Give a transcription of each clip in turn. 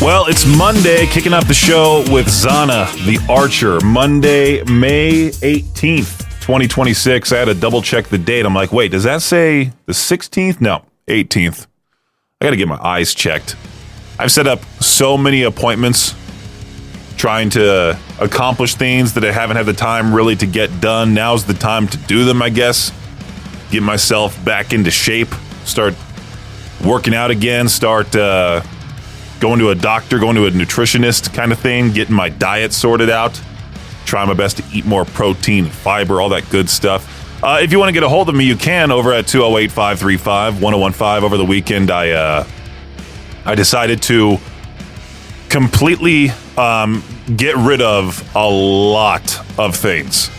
Well, it's Monday, kicking off the show with Zana, the Archer. Monday, May 18th, 2026. I had to double check the date. I'm like, wait, does that say the 16th? No, 18th. I got to get my eyes checked. I've set up so many appointments trying to accomplish things that I haven't had the time really to get done. Now's the time to do them, I guess. Get myself back into shape. Start working out again. Start going to a doctor, going to a nutritionist kind of thing. Getting my diet sorted out. Trying my best to eat more protein, fiber, all that good stuff. If you want to get a hold of me, you can over at 208-535-1015. Over the weekend, I decided to completely get rid of a lot of things.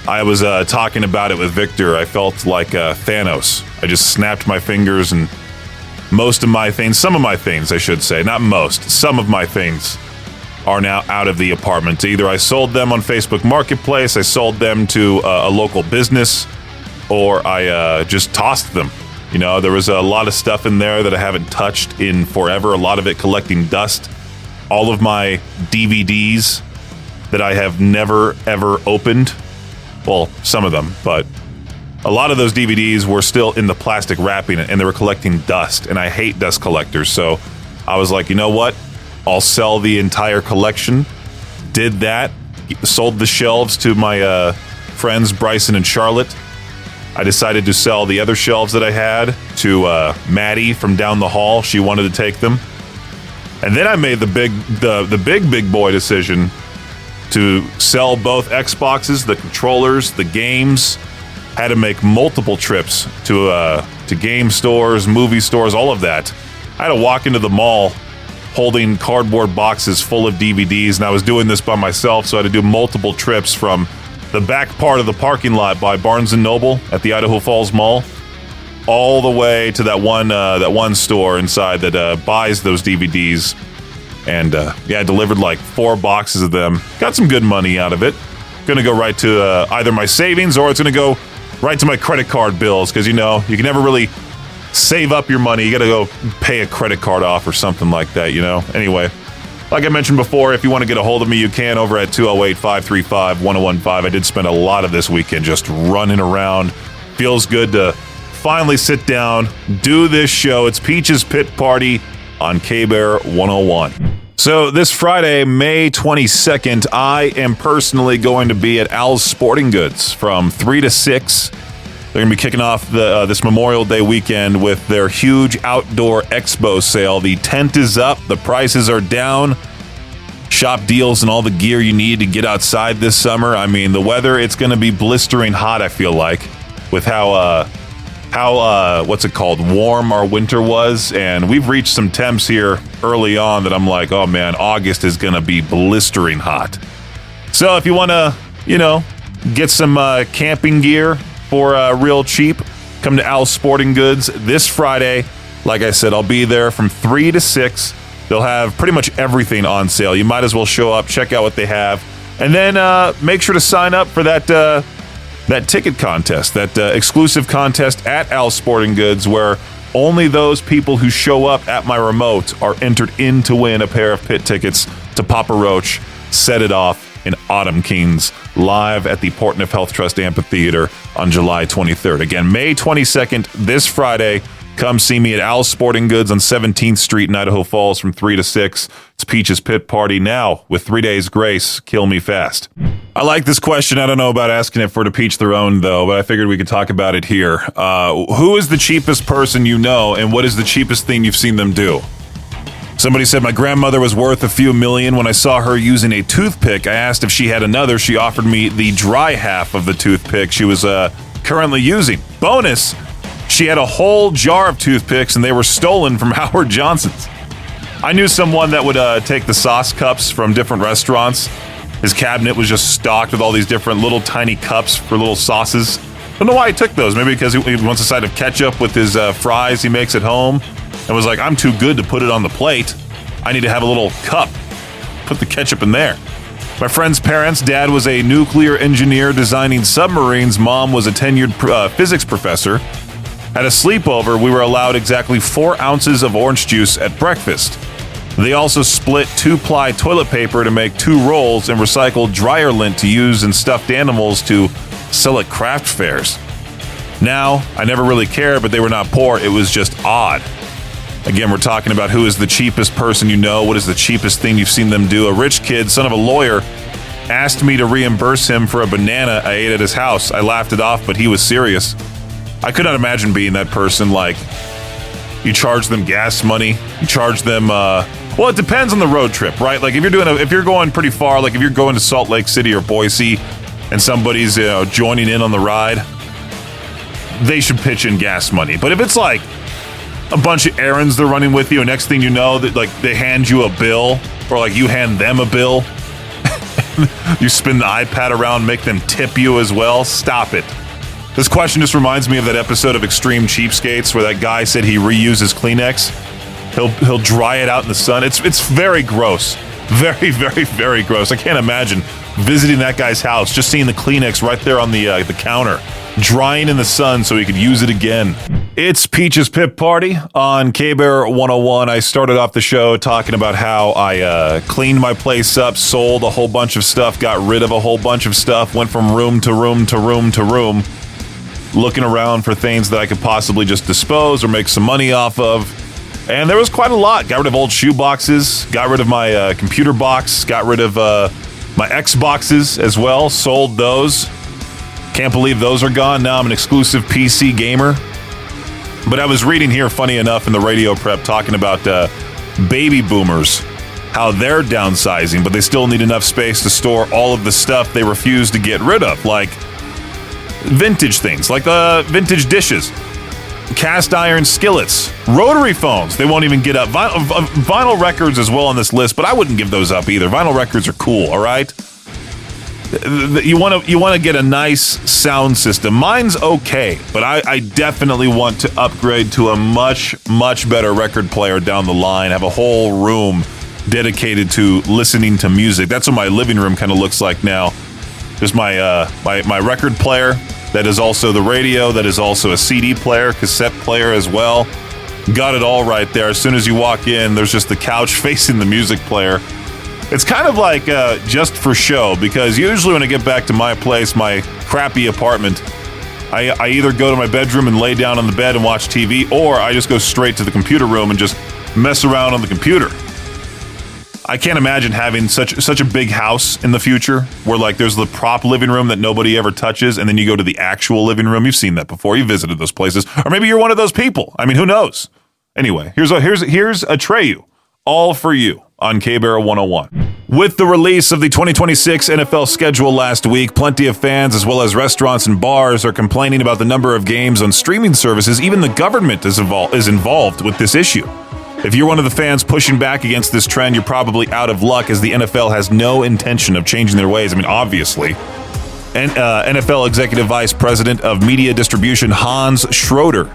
I was talking about it with Victor. I felt like Thanos. I just snapped my fingers and most of my things, some of my things, I should say, not most, some of my things are now out of the apartment. Either I sold them on Facebook Marketplace, I sold them to a local business, or I just tossed them. You know, there was a lot of stuff in there that I haven't touched in forever, a lot of it collecting dust. All of my DVDs that I have never, ever opened. Well, some of them, but a lot of those DVDs were still in the plastic wrapping and they were collecting dust, and I hate dust collectors. So I was like, you know what? I'll sell the entire collection. Did that. Sold the shelves to my friends Bryson and Charlotte. I decided to sell the other shelves that I had to Maddie from down the hall. She wanted to take them. And then I made the big boy decision to sell both Xboxes, the controllers, the games. Had to make multiple trips to game stores, movie stores, all of that. I had to walk into the mall holding cardboard boxes full of DVDs, and I was doing this by myself, so I had to do multiple trips from the back part of the parking lot by Barnes & Noble at the Idaho Falls Mall all the way to that one store inside that buys those DVDs. And I delivered like 4 boxes of them. Got some good money out of it. Gonna go right to either my savings or it's gonna go right to my credit card bills, because you know you can never really save up your money. You gotta go pay a credit card off or something like that, you know. Anyway, like I mentioned before, if you want to get a hold of me, you can over at 208-535-1015. I did spend a lot of this weekend just running around. Feels good to finally sit down, do this show. It's Peach's Pit Party on K-Bear 101. So this Friday, May 22nd, I am personally going to be at Al's Sporting Goods from 3 to 6. They're going to be kicking off this Memorial Day weekend with their huge outdoor expo sale. The tent is up. The prices are down. Shop deals and all the gear you need to get outside this summer. I mean, the weather, it's going to be blistering hot, I feel like, with how warm our winter was. And we've reached some temps here early on that I'm like, oh man, August is going to be blistering hot. So if you want to, get some camping gear for real cheap, come to Al's Sporting Goods this Friday. Like I said, I'll be there from 3 to 6. They'll have pretty much everything on sale. You might as well show up, check out what they have, and then make sure to sign up for that ticket contest, that exclusive contest at Al's Sporting Goods, where only those people who show up at my remote are entered in to win a pair of pit tickets to Papa Roach Set It Off in Autumn Kings, live at the Portneuf Health Trust Amphitheater on July 23rd. Again, May 22nd, this Friday. Come see me at Al's Sporting Goods on 17th Street in Idaho Falls from 3 to 6. It's Peach's Pit Party now with 3 days grace. Kill me fast. I like this question. I don't know about asking it for To Peach Their Own, though, but I figured we could talk about it here. Who is the cheapest person you know, and what is the cheapest thing you've seen them do? Somebody said, my grandmother was worth a few million. When I saw her using a toothpick, I asked if she had another. She offered me the dry half of the toothpick she was currently using. Bonus, she had a whole jar of toothpicks, and they were stolen from Howard Johnson's. I knew someone that would take the sauce cups from different restaurants. His cabinet was just stocked with all these different little tiny cups for little sauces. Don't know why he took those. Maybe because he wants a side of ketchup with his fries he makes at home. And was like, I'm too good to put it on the plate. I need to have a little cup. Put the ketchup in there. My friend's parents, dad was a nuclear engineer designing submarines. Mom was a tenured physics professor. At a sleepover, we were allowed exactly 4 ounces of orange juice at breakfast. They also split 2-ply toilet paper to make 2 rolls and recycled dryer lint to use in stuffed animals to sell at craft fairs. Now, I never really cared, but they were not poor. It was just odd. Again, we're talking about who is the cheapest person you know. What is the cheapest thing you've seen them do? A rich kid, son of a lawyer, asked me to reimburse him for a banana I ate at his house. I laughed it off, but he was serious. I could not imagine being that person. Like, you charge them gas money, you charge them, well, it depends on the road trip, right? Like, if you're going pretty far, like if you're going to Salt Lake City or Boise and somebody's, joining in on the ride, they should pitch in gas money. But if it's like a bunch of errands they're running with you, and next thing you know, that like they hand you a bill, or like you hand them a bill, you spin the iPad around, make them tip you as well. Stop it. This question just reminds me of that episode of Extreme Cheapskates where that guy said he reuses Kleenex. He'll dry it out in the sun. It's very gross. Very, very, very gross. I can't imagine visiting that guy's house, just seeing the Kleenex right there on the counter, drying in the sun so he could use it again. It's Peach's Pip Party on K-Bear 101. I started off the show talking about how I cleaned my place up, sold a whole bunch of stuff, got rid of a whole bunch of stuff, went from room to room to room to room, looking around for things that I could possibly just dispose or make some money off of. And there was quite a lot. Got rid of old shoe boxes, got rid of my computer box, got rid of my Xboxes as well, sold those. Can't believe those are gone. Now I'm an exclusive PC gamer. But I was reading here, funny enough, in the radio prep, talking about baby boomers, how they're downsizing, but they still need enough space to store all of the stuff they refuse to get rid of, like vintage things, like vintage dishes, cast iron skillets, rotary phones. They won't even get up. Vinyl records as well on this list, but I wouldn't give those up either. Vinyl records are cool, all right? You want to get a nice sound system. Mine's okay, but I definitely want to upgrade to a much, much better record player down the line. Have a whole room dedicated to listening to music. That's what my living room kind of looks like now. There's my record player. That is also the radio. That is also a CD player, cassette player as well. Got it all right there. As soon as you walk in, there's just the couch facing the music player. It's kind of like just for show, because usually when I get back to my place, my crappy apartment, I either go to my bedroom and lay down on the bed and watch TV, or I just go straight to the computer room and just mess around on the computer. I can't imagine having such a big house in the future where like there's the prop living room that nobody ever touches, and then you go to the actual living room. You've seen that before. You visited those places, or maybe you're one of those people. I mean, who knows? Anyway, here's Atreyu, all for you on K-Bear 101. With the release of the 2026 NFL schedule last week, plenty of fans as well as restaurants and bars are complaining about the number of games on streaming services. Even the government is involved with this issue. If you're one of the fans pushing back against this trend, you're probably out of luck, as the NFL has no intention of changing their ways. I mean, obviously. And NFL Executive Vice President of Media Distribution Hans Schroeder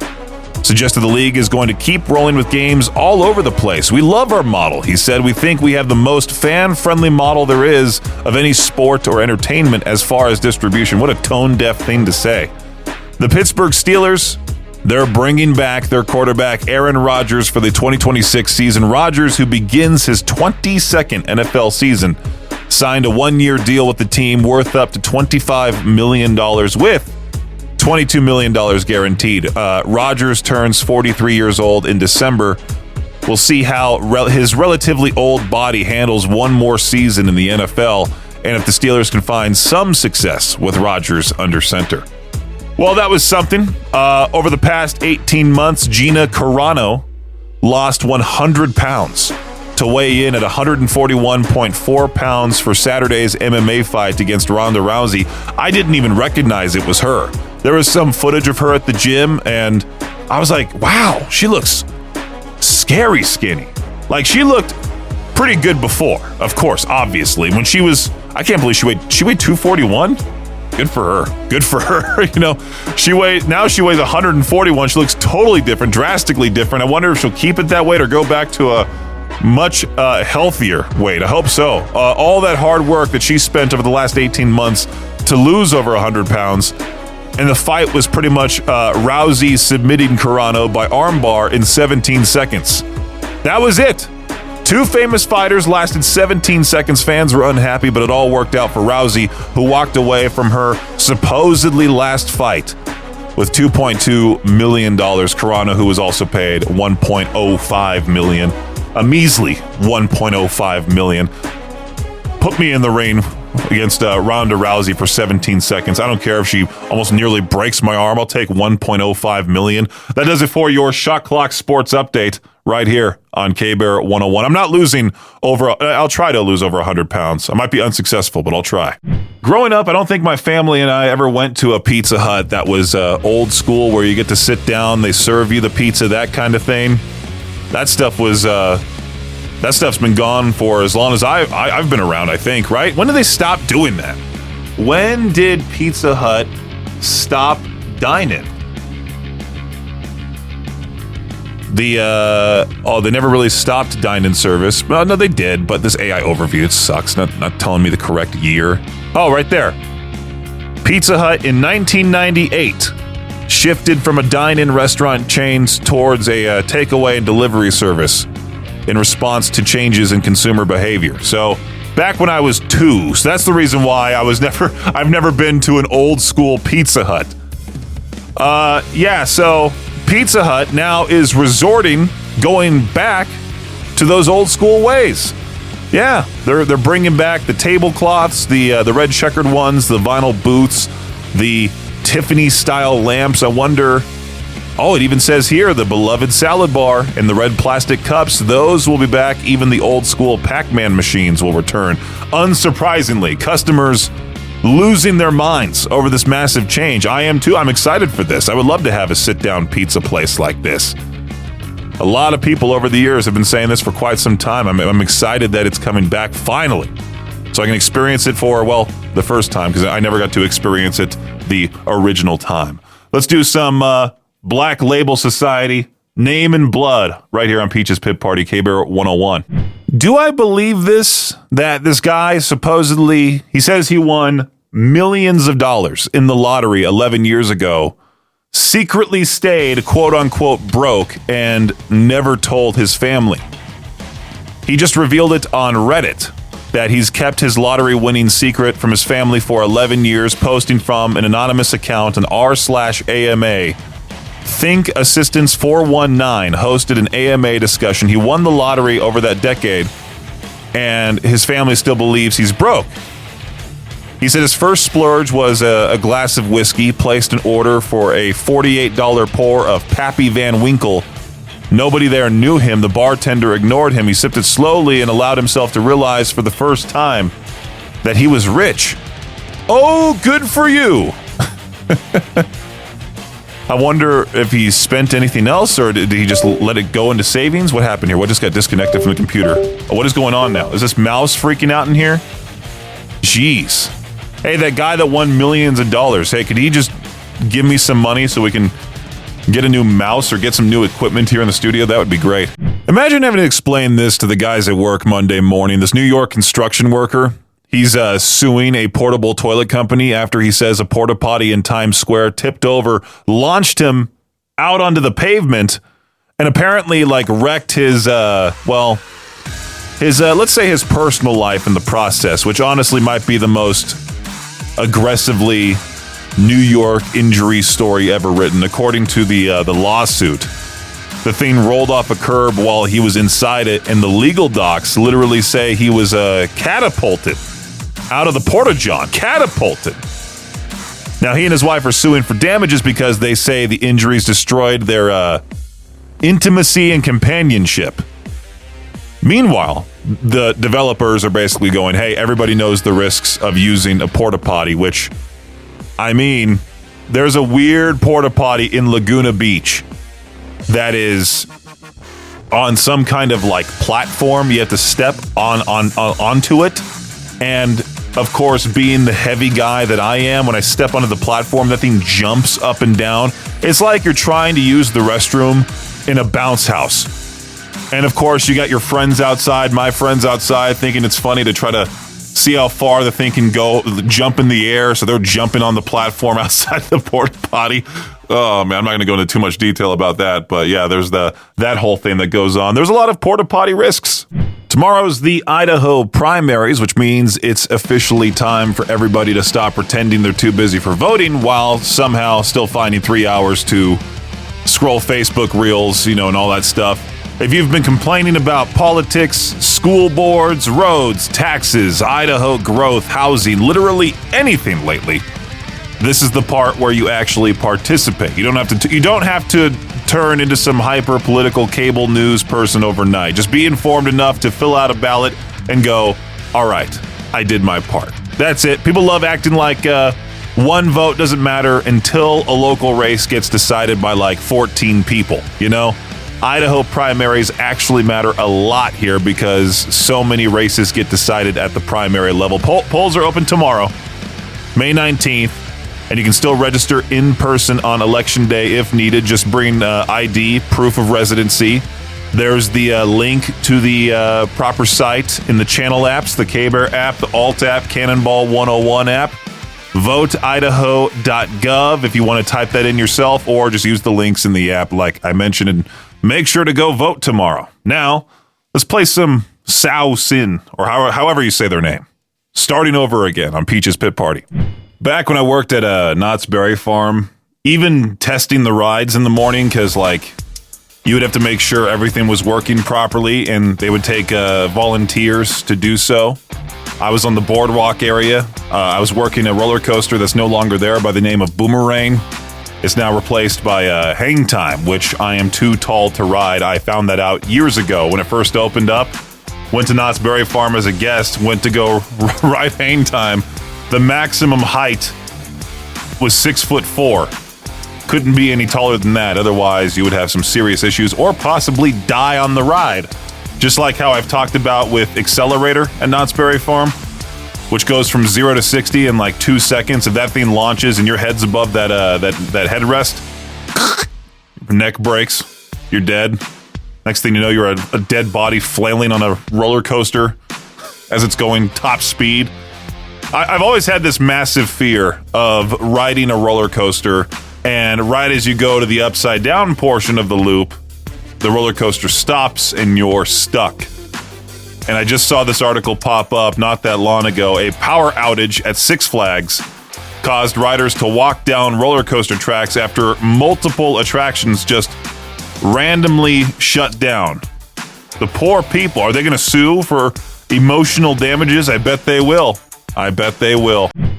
suggested the league is going to keep rolling with games all over the place. We love our model, he said. We think we have the most fan-friendly model there is of any sport or entertainment as far as distribution. What a tone-deaf thing to say. The Pittsburgh Steelers, they're bringing back their quarterback Aaron Rodgers for the 2026 season. Rodgers, who begins his 22nd NFL season, signed a one-year deal with the team worth up to $25 million with $22 million guaranteed. Rodgers turns 43 years old in December. We'll see how his relatively old body handles one more season in the NFL, and if the Steelers can find some success with Rodgers under center. Well, that was something. Over the past 18 months, Gina Carano lost 100 pounds to weigh in at 141.4 pounds for Saturday's MMA fight against Ronda Rousey. I didn't even recognize it was her. There was some footage of her at the gym, and I was like, wow, she looks scary skinny. Like, she looked pretty good before, of course, obviously. When she was, I can't believe she weighed 241? Good for her. Good for her. She weighs 141. She looks totally different, drastically different. I wonder if she'll keep it that weight or go back to a much healthier weight. I hope so. All that hard work that she spent over the last 18 months to lose over 100 pounds, and the fight was pretty much Rousey submitting Carano by armbar in 17 seconds. That was it. Two famous fighters lasted 17 seconds. Fans were unhappy, but it all worked out for Rousey, who walked away from her supposedly last fight with $2.2 million. Carano, who was also paid $1.05 million, a measly $1.05 million. Put me in the ring against Ronda Rousey for 17 seconds. I don't care if she almost nearly breaks my arm. I'll take $1.05 million. That does it for your Shot Clock Sports Update right here on K-Bear 101. I'm not losing I'll try to lose over 100 pounds. I might be unsuccessful, but I'll try. Growing up, I don't think my family and I ever went to a Pizza Hut that was old school, where you get to sit down, they serve you the pizza, that kind of thing. That stuff's been gone for as long as I've been around, I think, right? When did they stop doing that? When did Pizza Hut stop dine-in? They never really stopped dine-in service. Well, no, they did, but this AI overview, it sucks. Not telling me the correct year. Oh, right there. Pizza Hut in 1998 shifted from a dine-in restaurant chains towards a takeaway and delivery service in response to changes in consumer behavior. So back when I was 2, so that's the reason why I've never been to an old school Pizza Hut. So Pizza Hut now is going back to those old school ways. Yeah, they're bringing back the tablecloths, the red checkered ones, the vinyl booths, the Tiffany style lamps. I wonder. Oh, it even says here, the beloved salad bar and the red plastic cups, those will be back. Even the old school Pac-Man machines will return. Unsurprisingly, customers losing their minds over this massive change. I am too. I'm excited for this. I would love to have a sit-down pizza place like this. A lot of people over the years have been saying this for quite some time. I'm excited that it's coming back finally, so I can experience it for, the first time, because I never got to experience it the original time. Let's do some Black Label Society, Name and Blood, right here on Peach's Pit Party, K-Bear 101. Do I believe this? That this guy supposedly, he says he won millions of dollars in the lottery 11 years ago, secretly stayed, quote unquote, broke, and never told his family. He just revealed it on Reddit that he's kept his lottery winning secret from his family for 11 years, posting from an anonymous account, an r/AMA. Think Assistance 419 hosted an AMA discussion. He won the lottery over that decade, and his family still believes he's broke. He said his first splurge was a glass of whiskey, placed an order for a $48 pour of Pappy Van Winkle. Nobody there knew him. The bartender ignored him. He sipped it slowly and allowed himself to realize for the first time that he was rich. Oh, good for you. I wonder if he spent anything else, or did he just let it go into savings? What happened here? What just got disconnected from the computer? What is going on now? Is this mouse freaking out in here? Jeez. Hey, that guy that won millions of dollars, hey, could he just give me some money so we can get a new mouse or get some new equipment here in the studio? That would be great. Imagine having to explain this to the guys at work Monday morning. This New York construction worker, he's suing a portable toilet company after he says a porta potty in Times Square tipped over, launched him out onto the pavement, and apparently wrecked his let's say his personal life in the process, which honestly might be the most aggressively New York injury story ever written. According to the lawsuit, the thing rolled off a curb while he was inside it, and the legal docs literally say he was catapulted out of the porta-john. Catapulted. Now, he and his wife are suing for damages because they say the injuries destroyed their intimacy and companionship. Meanwhile, the developers are basically going, hey, everybody knows the risks of using a porta potty, which, I mean, there's a weird porta potty in Laguna Beach that is on some kind of platform. You have to step onto it. And of course, being the heavy guy that I am, when I step onto the platform, that thing jumps up and down. It's like you're trying to use the restroom in a bounce house. And of course, you got your friends outside, my friends outside, thinking it's funny to try to see how far the thing can go, jump in the air. So they're jumping on the platform outside the porta potty. Oh man, I'm not going to go into too much detail about that, but yeah, there's that whole thing that goes on. There's a lot of porta potty risks. Tomorrow's the Idaho primaries, which means it's officially time for everybody to stop pretending they're too busy for voting while somehow still finding 3 hours to scroll Facebook reels, and all that stuff. If you've been complaining about politics, school boards, roads, taxes, Idaho growth, housing, literally anything lately, this is the part where you actually participate. You don't have to turn into some hyper-political cable news person overnight. Just be informed enough to fill out a ballot and go, all right, I did my part. That's it. People love acting like one vote doesn't matter until a local race gets decided by like 14 people, Idaho primaries actually matter a lot here because so many races get decided at the primary level. Polls are open tomorrow, May 19th. And you can still register in person on Election Day if needed. Just bring ID, proof of residency. There's the link to the proper site in the channel apps, the KBear app, the Alt app, Cannonball 101 app. VoteIdaho.gov if you want to type that in yourself, or just use the links in the app like I mentioned, and make sure to go vote tomorrow. Now, let's play some Sao Sin, or however you say their name. Starting over again on Peach's Pit Party. Back when I worked at Knott's Berry Farm, even testing the rides in the morning, because you would have to make sure everything was working properly, and they would take volunteers to do so. I was on the boardwalk area. I was working a roller coaster that's no longer there by the name of Boomerang. It's now replaced by Hang Time, which I am too tall to ride. I found that out years ago when it first opened up. Went to Knott's Berry Farm as a guest, went to go ride Hang Time. The maximum height was 6'4". Couldn't be any taller than that. Otherwise, you would have some serious issues or possibly die on the ride. Just like how I've talked about with Accelerator at Knott's Berry Farm, which goes from 0 to 60 in like 2 seconds. If that thing launches and your head's above that headrest, your neck breaks, you're dead. Next thing you know, you're a dead body flailing on a roller coaster as it's going top speed. I've always had this massive fear of riding a roller coaster, and right as you go to the upside down portion of the loop, the roller coaster stops and you're stuck. And I just saw this article pop up not that long ago. A power outage at Six Flags caused riders to walk down roller coaster tracks after multiple attractions just randomly shut down. The poor people, are they going to sue for emotional damages? I bet they will.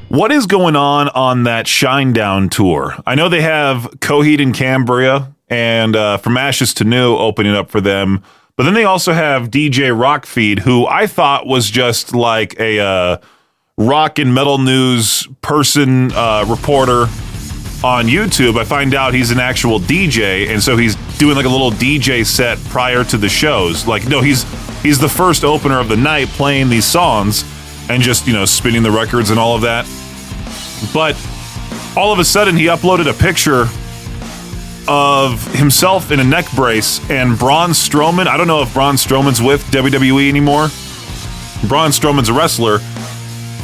What is going on that Shinedown tour? I know they have Coheed and Cambria and From Ashes to New opening up for them, but then they also have DJ Rockfeed, who I thought was just like a rock and metal news person, reporter on YouTube. I find out he's an actual DJ, and so he's doing like a little DJ set prior to the shows. Like, no, he's the first opener of the night playing these songs and just, spinning the records and all of that. But all of a sudden, he uploaded a picture of himself in a neck brace and Braun Strowman. I don't know if Braun Strowman's with WWE anymore. Braun Strowman's a wrestler.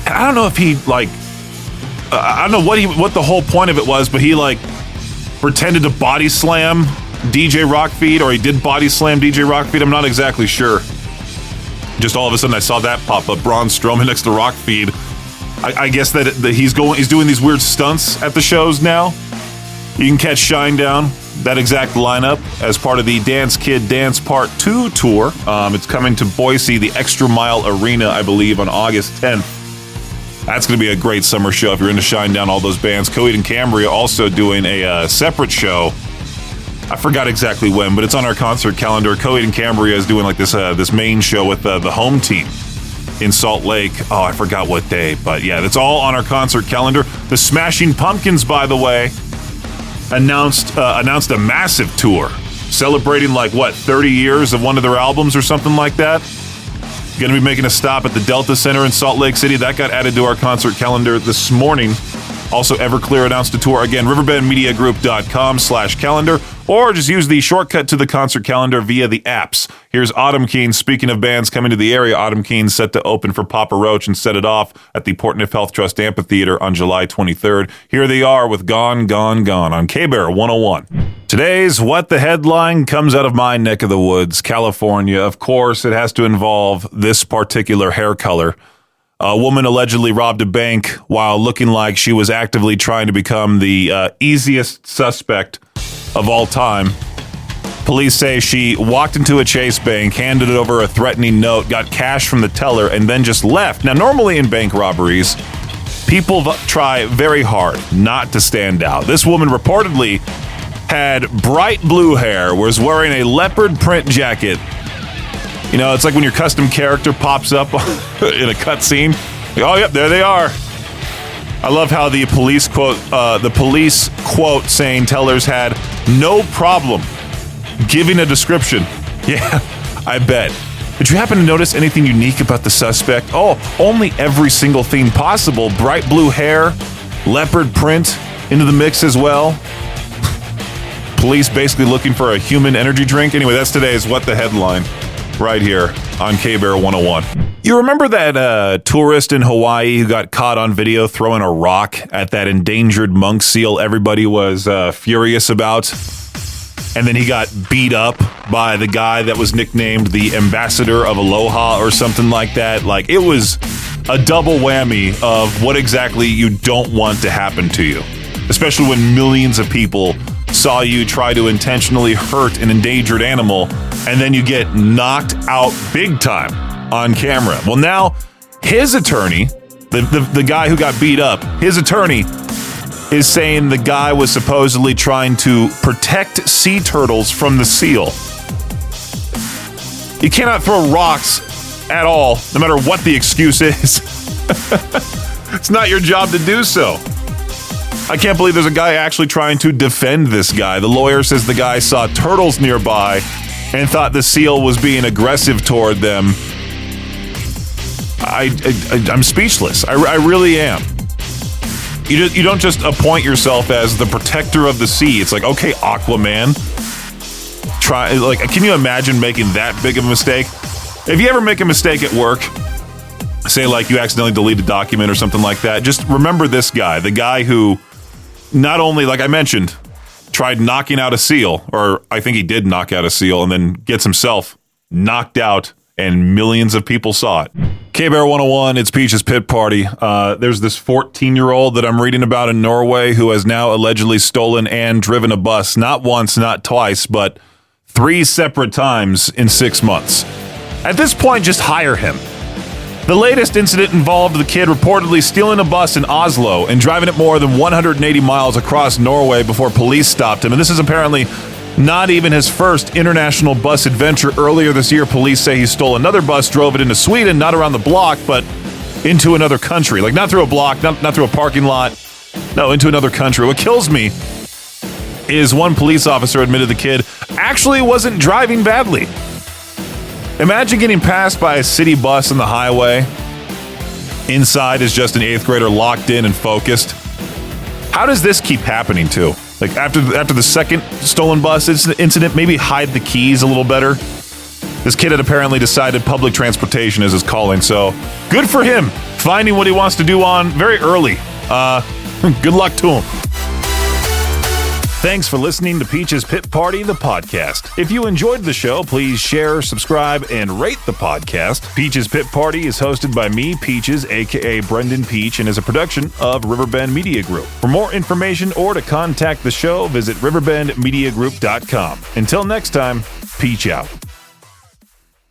I don't know if he, I don't know what the whole point of it was, but he, pretended to body slam DJ Rockfeed, or he did body slam DJ Rockfeed. I'm not exactly sure. Just all of a sudden, I saw that pop up. Braun Strowman next to Rockfeed. I guess that he's doing these weird stunts at the shows now. You can catch Shinedown, that exact lineup, as part of the Dance Kid Dance Part 2 tour. It's coming to Boise, the Extra Mile Arena, I believe, on August 10th. That's going to be a great summer show if you're into Shinedown, all those bands. Coheed and Cambria also doing a separate show. I forgot exactly when, but it's on our concert calendar. Coheed and Cambria is doing this main show with the home team in Salt Lake. Oh, I forgot what day, but yeah, that's all on our concert calendar. The Smashing Pumpkins, by the way, announced a massive tour celebrating 30 years of one of their albums or something like that. Going to be making a stop at the Delta Center in Salt Lake City. That got added to our concert calendar this morning. Also, Everclear announced a tour. Again, riverbendmediagroup.com/calendar, or just use the shortcut to the concert calendar via the apps. Here's Autumn Keen. Speaking of bands coming to the area, Autumn Keen set to open for Papa Roach and set it off at the Portneuf Health Trust Amphitheater on July 23rd. Here they are with Gone, Gone, Gone on K-Bear 101. Today's What the Headline comes out of my neck of the woods, California. Of course, it has to involve this particular hair color. A woman allegedly robbed a bank while looking like she was actively trying to become the easiest suspect of all time. Police say she walked into a Chase bank, handed over a threatening note, got cash from the teller, and then just left. Now, normally in bank robberies, people try very hard not to stand out. This woman reportedly had bright blue hair, was wearing a leopard print jacket. You know, it's like when your custom character pops up in a cutscene. Oh, yep, there they are. I love how the police quote saying tellers had no problem giving a description. Yeah, I bet. Did you happen to notice anything unique about the suspect? Oh, only every single thing possible. Bright blue hair, leopard print into the mix as well. Police basically looking for a human energy drink. Anyway, that's today's What the Headline right here on K-Bear 101. You remember that tourist in Hawaii who got caught on video throwing a rock at that endangered monk seal everybody was furious about? And then he got beat up by the guy that was nicknamed the Ambassador of Aloha or something like that. Like, it was a double whammy of what exactly you don't want to happen to you, especially when millions of people saw you try to intentionally hurt an endangered animal, and then you get knocked out big time on camera. Well, now his attorney, the guy who got beat up, his attorney is saying the guy was supposedly trying to protect sea turtles from the seal. You cannot throw rocks at all, no matter what the excuse is. It's not your job to do so. I can't believe there's a guy actually trying to defend this guy. The lawyer says the guy saw turtles nearby and thought the seal was being aggressive toward them. I'm speechless. I really am. You don't just appoint yourself as the protector of the sea. It's like, okay, Aquaman. Can you imagine making that big of a mistake? If you ever make a mistake at work, say like you accidentally delete a document or something like that, just remember this guy, the guy who not only, like I mentioned, tried knocking out a seal, or I think he did knock out a seal, and then gets himself knocked out, and millions of people saw it. K-Bear 101, it's Peach's Pit Party. There's this 14-year-old that I'm reading about in Norway who has now allegedly stolen and driven a bus, not once, not twice, but 3 separate times in 6 months. At this point, just hire him. The latest incident involved the kid reportedly stealing a bus in Oslo and driving it more than 180 miles across Norway before police stopped him. And this is apparently not even his first international bus adventure. Earlier this year, police say he stole another bus, drove it into Sweden, not around the block, but into another country. Like, not through a block, not through a parking lot. No, into another country. What kills me is one police officer admitted the kid actually wasn't driving badly. Imagine getting passed by a city bus on the highway. Inside is just an 8th grader locked in and focused. How does this keep happening too? Like after the second stolen bus incident, maybe hide the keys a little better. This kid had apparently decided public transportation is his calling, so good for him finding what he wants to do on very early. Good luck to him. Thanks for listening to Peach's Pit Party, the podcast. If you enjoyed the show, please share, subscribe, and rate the podcast. Peach's Pit Party is hosted by me, Peaches, a.k.a. Brendan Peach, and is a production of Riverbend Media Group. For more information or to contact the show, visit riverbendmediagroup.com. Until next time, Peach out.